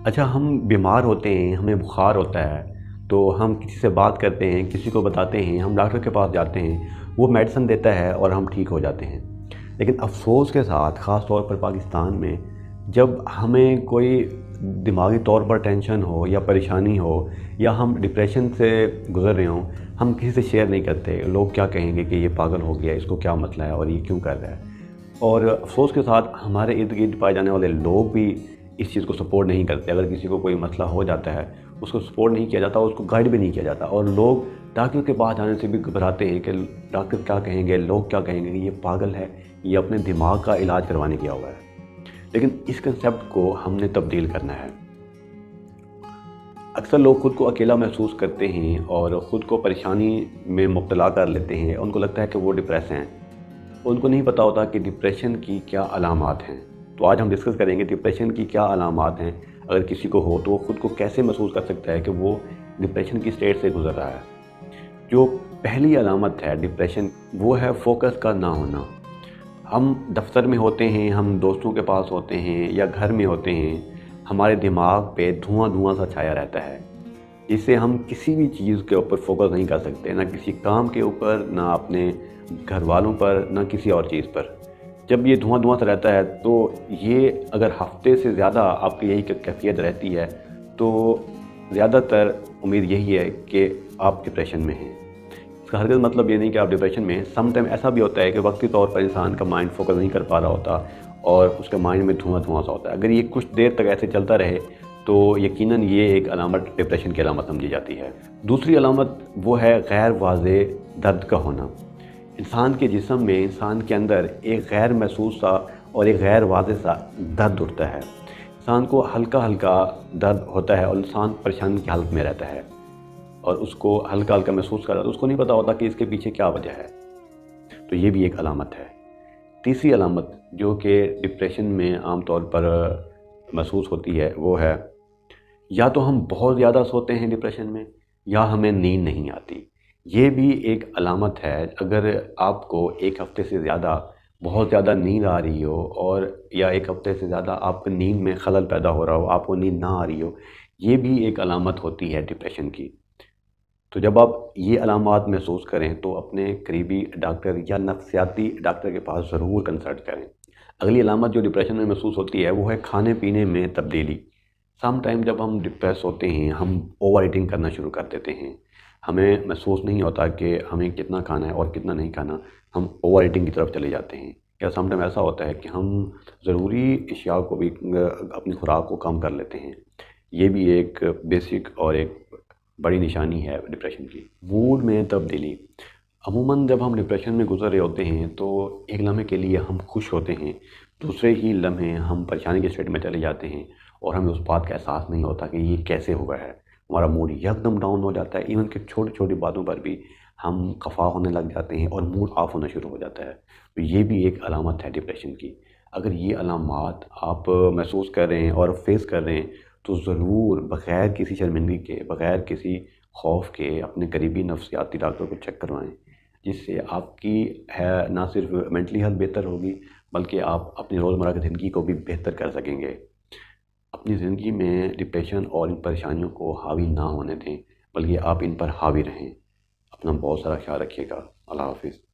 اچھا، ہم بیمار ہوتے ہیں، ہمیں بخار ہوتا ہے تو ہم کسی سے بات کرتے ہیں، کسی کو بتاتے ہیں، ہم ڈاکٹر کے پاس جاتے ہیں، وہ میڈیسن دیتا ہے اور ہم ٹھیک ہو جاتے ہیں۔ لیکن افسوس کے ساتھ خاص طور پر پاکستان میں جب ہمیں کوئی دماغی طور پر ٹینشن ہو یا پریشانی ہو یا ہم ڈپریشن سے گزر رہے ہوں، ہم کسی سے شیئر نہیں کرتے۔ لوگ کیا کہیں گے کہ یہ پاگل ہو گیا، اس کو کیا مسئلہ ہے اور یہ کیوں کر رہا ہے۔ اور افسوس کے ساتھ ہمارے ارد گرد پائے جانے والے لوگ بھی اس چیز کو سپورٹ نہیں کرتے۔ اگر کسی کو کوئی مسئلہ ہو جاتا ہے، اس کو سپورٹ نہیں کیا جاتا، اس کو گائیڈ بھی نہیں کیا جاتا، اور لوگ ڈاکٹر کے پاس جانے سے بھی گھبراتے ہیں کہ ڈاکٹر کیا کہیں گے، لوگ کیا کہیں گے کہ یہ پاگل ہے، یہ اپنے دماغ کا علاج کروانے گیا ہوا ہے۔ لیکن اس کنسیپٹ کو ہم نے تبدیل کرنا ہے۔ اکثر لوگ خود کو اکیلا محسوس کرتے ہیں اور خود کو پریشانی میں مبتلا کر لیتے ہیں۔ ان کو لگتا ہے کہ وہ ڈپریس ہیں۔ ان کو نہیں پتہ ہوتا کہ ڈپریشن کی کیا علامات ہیں۔ تو آج ہم ڈسکس کریں گے ڈپریشن کی کیا علامات ہیں۔ اگر کسی کو ہو تو وہ خود کو کیسے محسوس کر سکتا ہے کہ وہ ڈپریشن کی سٹیٹ سے گزر رہا ہے۔ جو پہلی علامت ہے ڈپریشن، وہ ہے فوکس کا نہ ہونا۔ ہم دفتر میں ہوتے ہیں، ہم دوستوں کے پاس ہوتے ہیں یا گھر میں ہوتے ہیں، ہمارے دماغ پہ دھواں دھواں سا چھایا رہتا ہے، جس سے ہم کسی بھی چیز کے اوپر فوکس نہیں کر سکتے، نہ کسی کام کے اوپر، نہ اپنے گھر والوں پر، نہ کسی اور چیز پر۔ جب یہ دھواں دھواں سا رہتا ہے تو یہ اگر ہفتے سے زیادہ آپ کی یہی کیفیت رہتی ہے تو زیادہ تر امید یہی ہے کہ آپ ڈپریشن میں ہیں۔ اس کا ہرگز مطلب یہ نہیں کہ آپ ڈپریشن میں ہیں۔ سم ٹائم ایسا بھی ہوتا ہے کہ وقتی طور پر انسان کا مائنڈ فوکس نہیں کر پا رہا ہوتا اور اس کے مائنڈ میں دھواں دھواں سا ہوتا ہے۔ اگر یہ کچھ دیر تک ایسے چلتا رہے تو یقیناً یہ ایک علامت ڈپریشن کی علامت سمجھی جاتی ہے۔ دوسری علامت وہ ہے غیر واضح درد کا ہونا۔ انسان کے جسم میں، انسان کے اندر ایک غیر محسوس سا اور ایک غیر واضح سا درد اٹھتا ہے۔ انسان کو ہلکا ہلکا درد ہوتا ہے اور انسان پریشانی کی حالت میں رہتا ہے اور اس کو ہلکا ہلکا محسوس کرتا ہے۔ اس کو نہیں پتہ ہوتا کہ اس کے پیچھے کیا وجہ ہے۔ تو یہ بھی ایک علامت ہے۔ تیسری علامت جو کہ ڈپریشن میں عام طور پر محسوس ہوتی ہے وہ ہے یا تو ہم بہت زیادہ سوتے ہیں ڈپریشن میں یا ہمیں نیند نہیں آتی۔ یہ بھی ایک علامت ہے۔ اگر آپ کو ایک ہفتے سے زیادہ بہت زیادہ نیند آ رہی ہو اور یا ایک ہفتے سے زیادہ آپ کو نیند میں خلل پیدا ہو رہا ہو، آپ کو نیند نہ آ رہی ہو، یہ بھی ایک علامت ہوتی ہے ڈپریشن کی۔ تو جب آپ یہ علامات محسوس کریں تو اپنے قریبی ڈاکٹر یا نفسیاتی ڈاکٹر کے پاس ضرور کنسلٹ کریں۔ اگلی علامت جو ڈپریشن میں محسوس ہوتی ہے وہ ہے کھانے پینے میں تبدیلی۔ سم ٹائم جب ہم ڈپریس ہوتے ہیں ہم اوور ایٹنگ کرنا شروع کر دیتے ہیں۔ ہمیں محسوس نہیں ہوتا کہ ہمیں کتنا کھانا ہے اور کتنا نہیں کھانا، ہم اوور ایٹنگ کی طرف چلے جاتے ہیں۔ یا سم ٹائم ایسا ہوتا ہے کہ ہم ضروری اشیاء کو بھی اپنی خوراک کو کم کر لیتے ہیں۔ یہ بھی ایک بیسک اور ایک بڑی نشانی ہے ڈپریشن کی۔ موڈ میں تبدیلی۔ عموماً جب ہم ڈپریشن میں گزر رہے ہوتے ہیں تو ایک لمحے کے لیے ہم خوش ہوتے ہیں، دوسرے ہی لمحے ہم پریشانی کے اسٹیٹ میں چلے جاتے ہیں اور ہمیں اس بات کا احساس نہیں ہوتا کہ یہ کیسے ہوا ہے۔ ہمارا موڈ یکدم ڈاؤن ہو جاتا ہے، ایون کہ چھوٹی چھوٹی باتوں پر بھی ہم خفا ہونے لگ جاتے ہیں اور موڈ آف ہونا شروع ہو جاتا ہے۔ تو یہ بھی ایک علامت ہے ڈپریشن کی۔ اگر یہ علامات آپ محسوس کر رہے ہیں اور فیس کر رہے ہیں تو ضرور بغیر کسی شرمندگی کے، بغیر کسی خوف کے اپنے قریبی نفسیاتی ڈاکٹر کو چیک کروائیں، جس سے آپ کی نہ صرف مینٹلی ہیلتھ بہتر ہوگی بلکہ آپ اپنی روزمرہ کی زندگی کو بھی بہتر کر سکیں گے۔ اپنی زندگی میں ڈپریشن اور ان پریشانیوں کو حاوی نہ ہونے دیں بلکہ آپ ان پر حاوی رہیں۔ اپنا بہت سارا خیال رکھیے گا۔ اللہ حافظ۔